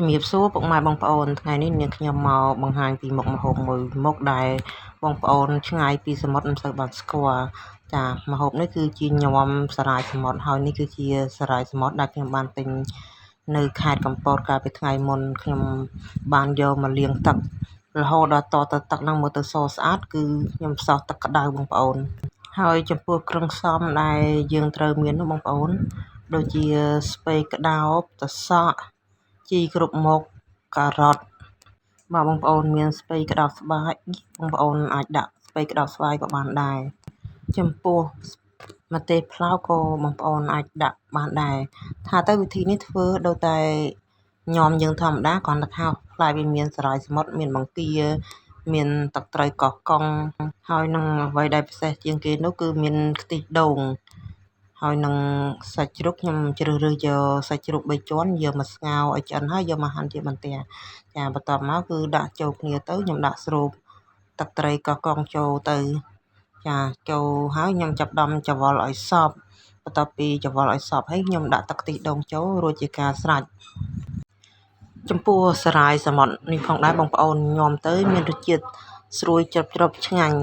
ជំរាបសួរពុកម៉ែបងប្អូនថ្ងៃនេះនាងខ្ញុំមកបង្ហាញពីមុខម្ហូបមួយមុខដែលបងប្អូនឆ្ងាយពីសមុទ្រមិនសូវបានស្គាល់ចាម្ហូបនេះគឺជាញាំសារាយសមុទ្រហើយនេះគឺជាសារាយសមុទ្រដែលខ្ញុំបានទិញនៅខេត្តកំពតកាលពីថ្ងៃមុនខ្ញុំបានយកមកលាងទឹករហូតដល់តទៅទឹកនឹងមើលទៅសស្អាតគឺខ្ញុំសោះទឹកក្តៅបងប្អូនហើយចំពោះគ្រឿងផ្សំដែលយើងត្រូវមាននោះបងប្អូនដូចជាស្ពៃក្តោបត្រសក់ជីគ្រប់មុខការ៉ុតបើបងប្អូនមានស្ពៃក្តោបស្វាយបងប្អូនអាចដាក់ស្ពៃក្តោបស្វាយក៏បានដែរចំពោះម្ទេសផ្លោកក៏បងប្អូនអាចដាក់បានដែរថាទៅវិធីនេះធ្វើដូចតែញាំយើងធម្មតាគ្រាន់តែខោផ្លែវាមានសារាយសមុទ្រមានបង្គាមានទឹកត្រីកោះកុងហើយនឹងអ្វីដែលពិសេសជាងគេនោះគឺមានខ្ទិះដូងហើយនឹងសាច់ជ្រូកខ្ញុំជ្រើសរើសយកសាច់ជ្រូក3ជាន់យកមកស្ងោរឲ្យឆ្អិនហើយយកមកហាន់ជាបន្ទះចាបន្ទាប់មកគឺដាក់ចូលគ្នាទៅខ្ញុំដាក់ស្រូបទឹកត្រីកោះកុងចូលទៅចាចូលហើយខ្ញុំចាប់ដំច្រវល់ឲ្យសព្វបន្ទាប់ពីច្រវល់ឲ្យសព្វហើយខ្ញុំដាក់ទឹកខ្ទិះដូងចូលរួចជាការស្រេចចំពោះសារាយសមុទ្រនេះផងដែរបងប្អូនញោមទៅមានរសជាតិស្រួយច្របឆ្ងាញ់